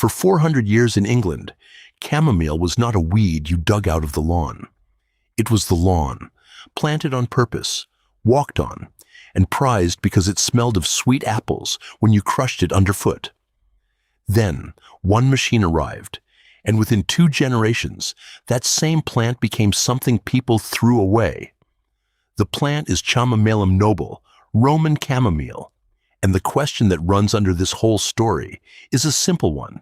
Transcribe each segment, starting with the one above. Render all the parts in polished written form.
For 400 years in England, chamomile was not a weed you dug out of the lawn. It was the lawn, planted on purpose, walked on, and prized because it smelled of sweet apples when you crushed it underfoot. Then, one machine arrived, and within 2 generations, that same plant became something people threw away. The plant is Chamomile noble, Roman chamomile, and the question that runs under this whole story is a simple one.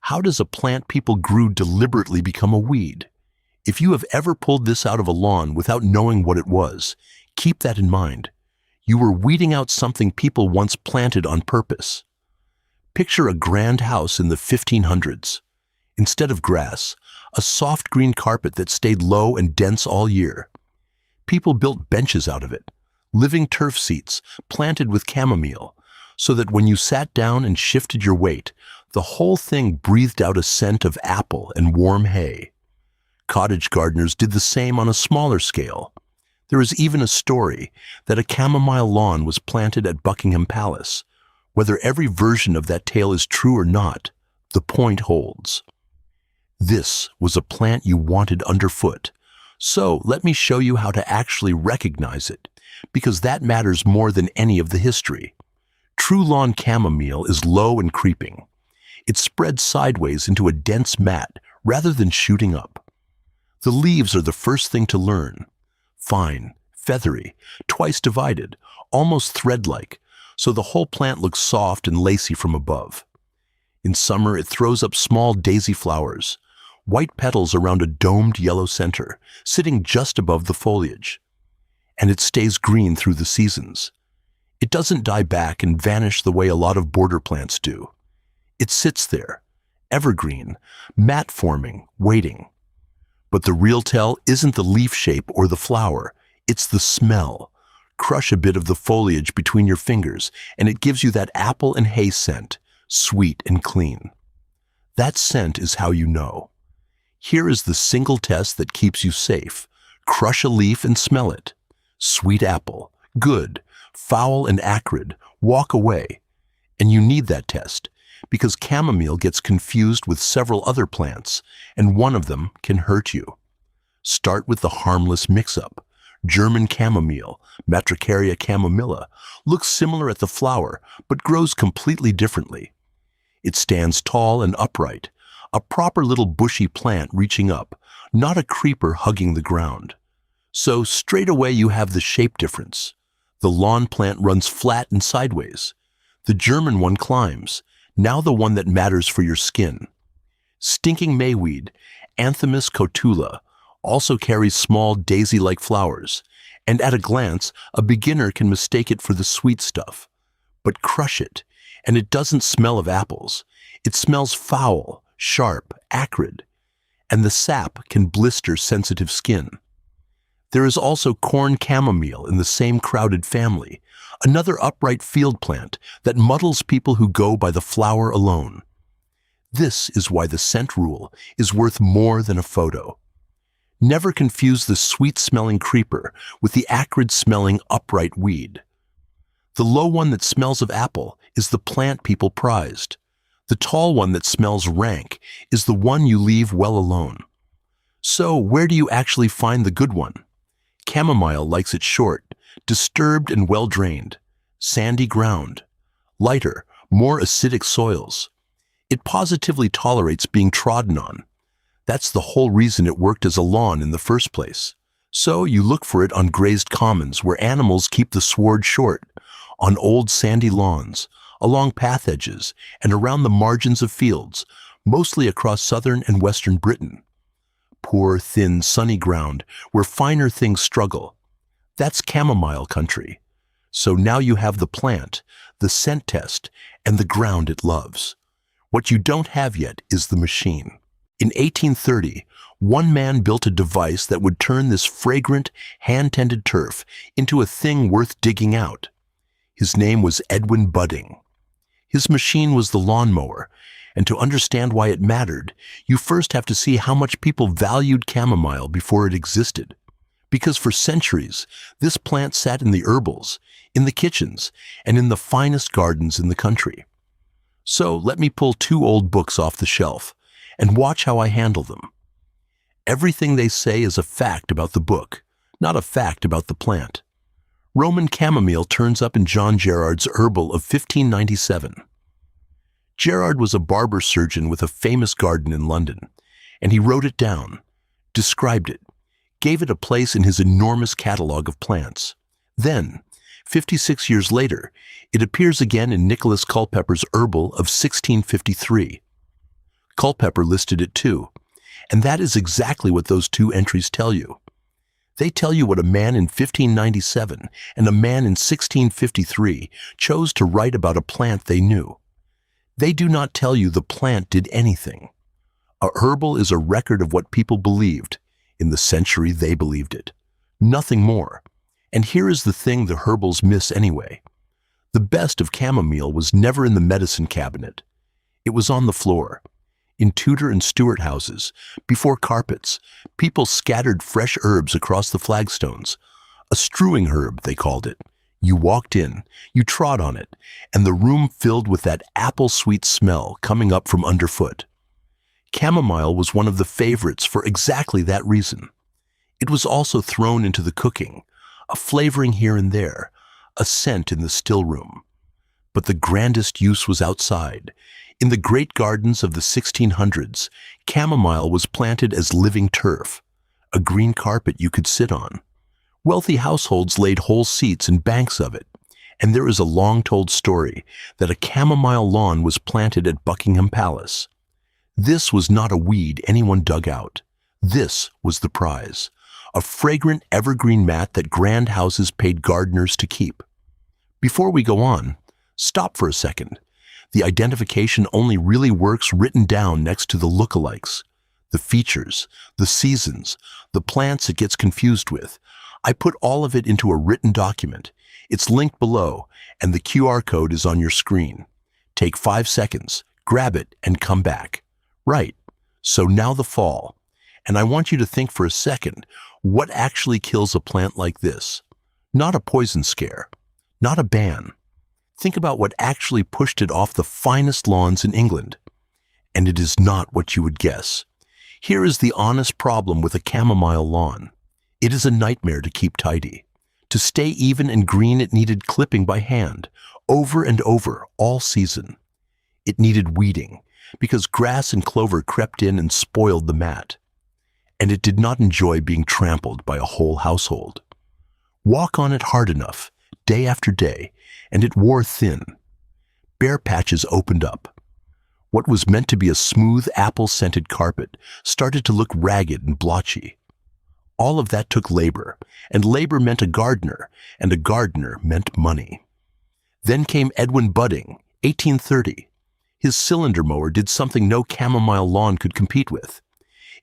How does a plant people grew deliberately become a weed? If you have ever pulled this out of a lawn without knowing what it was, keep that in mind. You were weeding out something people once planted on purpose. Picture a grand house in the 1500s. Instead of grass, a soft green carpet that stayed low and dense all year. People built benches out of it, living turf seats planted with chamomile, so that when you sat down and shifted your weight, the whole thing breathed out a scent of apple and warm hay. Cottage gardeners did the same on a smaller scale. There is even a story that a chamomile lawn was planted at Buckingham Palace. Whether every version of that tale is true or not, the point holds. This was a plant you wanted underfoot. So let me show you how to actually recognize it, because that matters more than any of the history. True lawn chamomile is low and creeping. It spreads sideways into a dense mat rather than shooting up. The leaves are the first thing to learn. Fine, feathery, twice divided, almost thread-like, so the whole plant looks soft and lacy from above. In summer, it throws up small daisy flowers, white petals around a domed yellow center, sitting just above the foliage. And it stays green through the seasons. It doesn't die back and vanish the way a lot of border plants do. It sits there, evergreen, mat-forming, waiting. But the real tell isn't the leaf shape or the flower, it's the smell. Crush a bit of the foliage between your fingers, and it gives you that apple and hay scent, sweet and clean. That scent is how you know. Here is the single test that keeps you safe. Crush a leaf and smell it. Sweet apple, good. Foul and acrid, walk away. And you need that test, because chamomile gets confused with several other plants, and one of them can hurt you. Start with the harmless mix-up. German chamomile, Matricaria chamomilla, looks similar at the flower, but grows completely differently. It stands tall and upright, a proper little bushy plant reaching up, not a creeper hugging the ground. So straight away you have the shape difference. The lawn plant runs flat and sideways. The German one climbs, now the one that matters for your skin. Stinking mayweed, Anthemis cotula, also carries small daisy-like flowers, and at a glance, a beginner can mistake it for the sweet stuff. But crush it, and it doesn't smell of apples. It smells foul, sharp, acrid, and the sap can blister sensitive skin. There is also corn chamomile in the same crowded family, another upright field plant that muddles people who go by the flower alone. This is why the scent rule is worth more than a photo. Never confuse the sweet-smelling creeper with the acrid-smelling upright weed. The low one that smells of apple is the plant people prized. The tall one that smells rank is the one you leave well alone. So where do you actually find the good one? Chamomile likes it short, disturbed and well-drained, sandy ground, lighter, more acidic soils. It positively tolerates being trodden on. That's the whole reason it worked as a lawn in the first place. So you look for it on grazed commons where animals keep the sward short, on old sandy lawns, along path edges, and around the margins of fields, mostly across southern and western Britain. Poor, thin, sunny ground where finer things struggle. That's chamomile country. So now you have the plant, the scent test, and the ground it loves. What you don't have yet is the machine. In 1830, one man built a device that would turn this fragrant, hand-tended turf into a thing worth digging out. His name was Edwin Budding. His machine was the lawnmower, and to understand why it mattered, you first have to see how much people valued chamomile before it existed. Because for centuries, this plant sat in the herbals, in the kitchens, and in the finest gardens in the country. So let me pull 2 old books off the shelf and watch how I handle them. Everything they say is a fact about the book, not a fact about the plant. Roman chamomile turns up in John Gerard's herbal of 1597. Gerard was a barber surgeon with a famous garden in London, and he wrote it down, described it, gave it a place in his enormous catalogue of plants. Then, 56 years later, it appears again in Nicholas Culpeper's herbal of 1653. Culpeper listed it too, and that is exactly what those 2 entries tell you. They tell you what a man in 1597 and a man in 1653 chose to write about a plant they knew. They do not tell you the plant did anything. A herbal is a record of what people believed in the century they believed it. Nothing more. And here is the thing the herbals miss anyway. The best of chamomile was never in the medicine cabinet. It was on the floor. In Tudor and Stuart houses, before carpets, people scattered fresh herbs across the flagstones. A strewing herb, they called it. You walked in, you trod on it, and the room filled with that apple-sweet smell coming up from underfoot. Chamomile was one of the favorites for exactly that reason. It was also thrown into the cooking, a flavoring here and there, a scent in the still room. But the grandest use was outside. In the great gardens of the 1600s, chamomile was planted as living turf, a green carpet you could sit on. Wealthy households laid whole seats and banks of it, and there is a long-told story that a chamomile lawn was planted at Buckingham Palace. This was not a weed anyone dug out. This was the prize, a fragrant evergreen mat that grand houses paid gardeners to keep. Before we go on, stop for a second. The identification only really works written down next to the lookalikes, the features, the seasons, the plants it gets confused with. I put all of it into a written document. It's linked below, and the QR code is on your screen. Take 5 seconds, grab it, and come back. Right, so now the fall. And I want you to think for a second, what actually kills a plant like this? Not a poison scare, not a ban. Think about what actually pushed it off the finest lawns in England. And it is not what you would guess. Here is the honest problem with a chamomile lawn. It is a nightmare to keep tidy. To stay even and green, it needed clipping by hand, over and over, all season. It needed weeding, because grass and clover crept in and spoiled the mat. And it did not enjoy being trampled by a whole household. Walk on it hard enough, day after day, and it wore thin. Bare patches opened up. What was meant to be a smooth apple-scented carpet started to look ragged and blotchy. All of that took labor, and labor meant a gardener, and a gardener meant money. Then came Edwin Budding, 1830. His cylinder mower did something no chamomile lawn could compete with.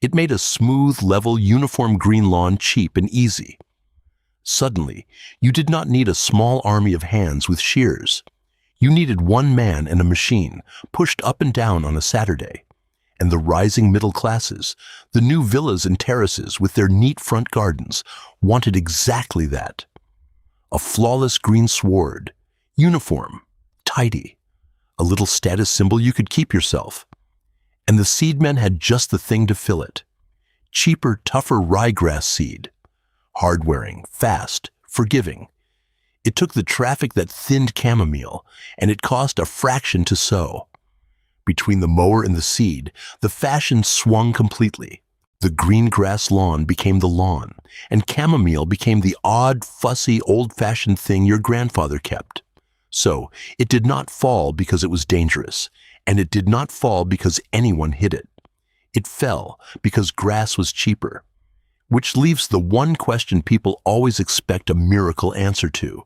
It made a smooth, level, uniform green lawn cheap and easy. Suddenly, you did not need a small army of hands with shears. You needed one man and a machine, pushed up and down on a Saturday. And the rising middle classes, the new villas and terraces with their neat front gardens, wanted exactly that. A flawless green sward, uniform, tidy, a little status symbol you could keep yourself. And the seedmen had just the thing to fill it. Cheaper, tougher ryegrass seed. Hard-wearing, fast, forgiving. It took the traffic that thinned chamomile, and it cost a fraction to sow. Between the mower and the seed, the fashion swung completely. The green grass lawn became the lawn, and chamomile became the odd, fussy, old-fashioned thing your grandfather kept. So, it did not fall because it was dangerous, and it did not fall because anyone hid it. It fell because grass was cheaper. Which leaves the one question people always expect a miracle answer to.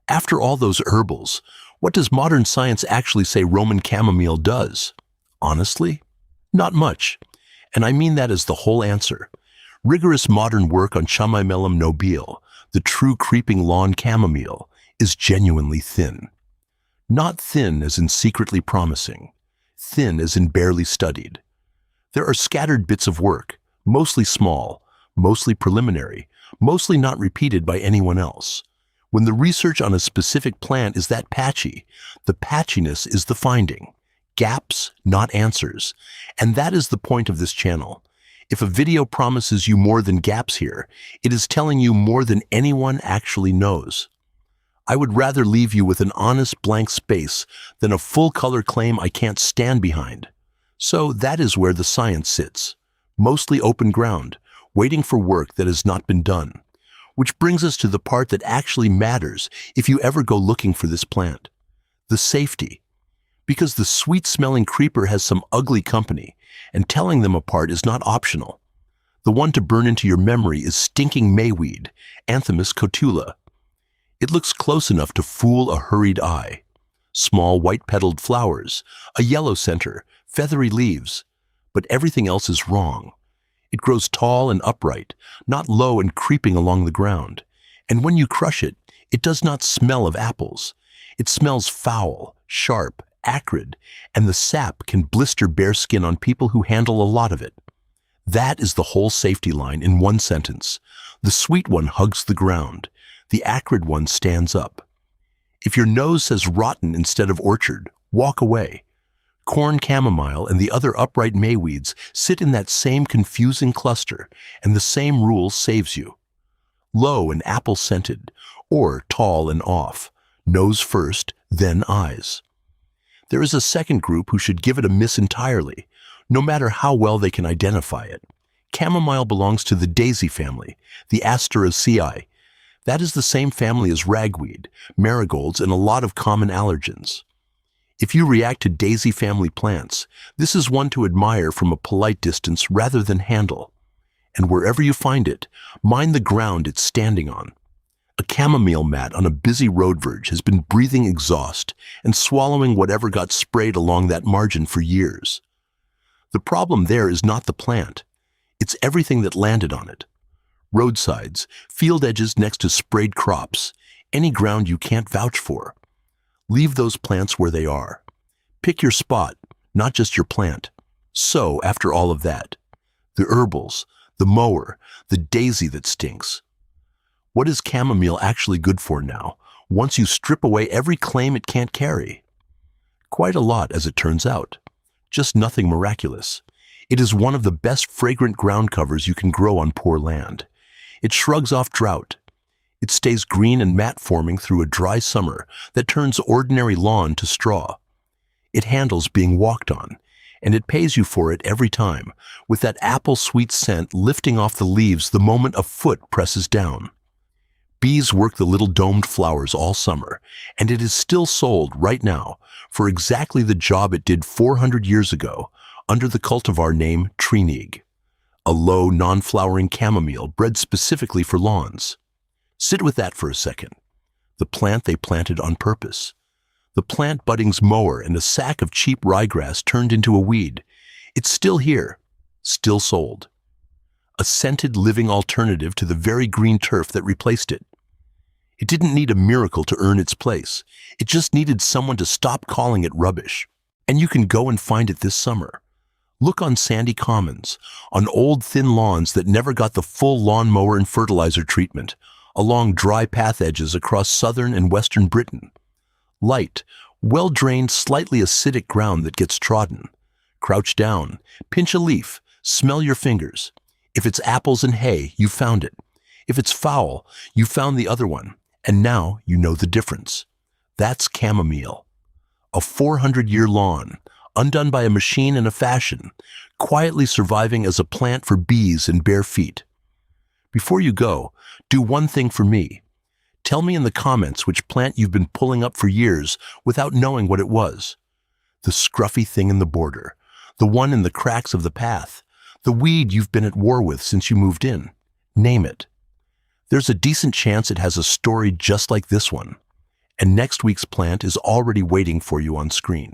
After all those herbals, what does modern science actually say Roman chamomile does? Honestly, not much. And I mean that as the whole answer. Rigorous modern work on Chamomile nobile, the true creeping lawn chamomile, is genuinely thin. Not thin as in secretly promising, thin as in barely studied. There are scattered bits of work, mostly small, mostly preliminary, mostly not repeated by anyone else. When the research on a specific plant is that patchy, the patchiness is the finding. gaps, not answers. And that is the point of this channel. If a video promises you more than gaps here, it is telling you more than anyone actually knows. I would rather leave you with an honest blank space than a full-color claim I can't stand behind. So that is where the science sits, mostly open ground, waiting for work that has not been done. Which brings us to the part that actually matters if you ever go looking for this plant. The safety. Because the sweet-smelling creeper has some ugly company, and telling them apart is not optional. The one to burn into your memory is stinking mayweed, Anthemis cotula. It looks close enough to fool a hurried eye. Small white-petaled flowers, a yellow center, feathery leaves. But everything else is wrong. It grows tall and upright, not low and creeping along the ground. And when you crush it, it does not smell of apples. It smells foul, sharp, acrid, and the sap can blister bare skin on people who handle a lot of it. That is the whole safety line in one sentence. The sweet one hugs the ground. The acrid one stands up. If your nose says rotten instead of orchard, walk away. Corn chamomile and the other upright mayweeds sit in that same confusing cluster, and the same rule saves you. Low and apple-scented, or tall and off. Nose first, then eyes. There is a second group who should give it a miss entirely, no matter how well they can identify it. Chamomile belongs to the daisy family, the Asteraceae. That is the same family as ragweed, marigolds, and a lot of common allergens. If you react to daisy family plants, this is one to admire from a polite distance rather than handle. And wherever you find it, mind the ground it's standing on. A chamomile mat on a busy road verge has been breathing exhaust and swallowing whatever got sprayed along that margin for years. The problem there is not the plant. It's everything that landed on it. Roadsides, field edges next to sprayed crops, any ground you can't vouch for. Leave those plants where they are. Pick your spot, not just your plant. So, after all of that, the herbals, the mower, the daisy that stinks. What is chamomile actually good for now, once you strip away every claim it can't carry? Quite a lot, as it turns out. Just nothing miraculous. It is one of the best fragrant ground covers you can grow on poor land. It shrugs off drought. It stays green and mat-forming through a dry summer that turns ordinary lawn to straw. It handles being walked on, and it pays you for it every time, with that apple-sweet scent lifting off the leaves the moment a foot presses down. Bees work the little domed flowers all summer, and it is still sold right now for exactly the job it did 400 years ago under the cultivar name Treenig, a low, non-flowering chamomile bred specifically for lawns. Sit with that for a second. The plant they planted on purpose. The plant budding's mower and a sack of cheap ryegrass turned into a weed. It's still here, still sold. A scented living alternative to the very green turf that replaced it. It didn't need a miracle to earn its place. It just needed someone to stop calling it rubbish. And you can go and find it this summer. Look on sandy commons, on old thin lawns that never got the full lawnmower and fertilizer treatment, along dry path edges across southern and western Britain. Light, well-drained, slightly acidic ground that gets trodden. Crouch down, pinch a leaf, smell your fingers. If it's apples and hay, you found it. If it's foul, you found the other one, and now you know the difference. That's chamomile. A 400-year lawn, undone by a machine and a fashion, quietly surviving as a plant for bees and bare feet. Before you go, do one thing for me. Tell me in the comments which plant you've been pulling up for years without knowing what it was. The scruffy thing in the border, the one in the cracks of the path, the weed you've been at war with since you moved in. Name it. There's a decent chance it has a story just like this one. And next week's plant is already waiting for you on screen.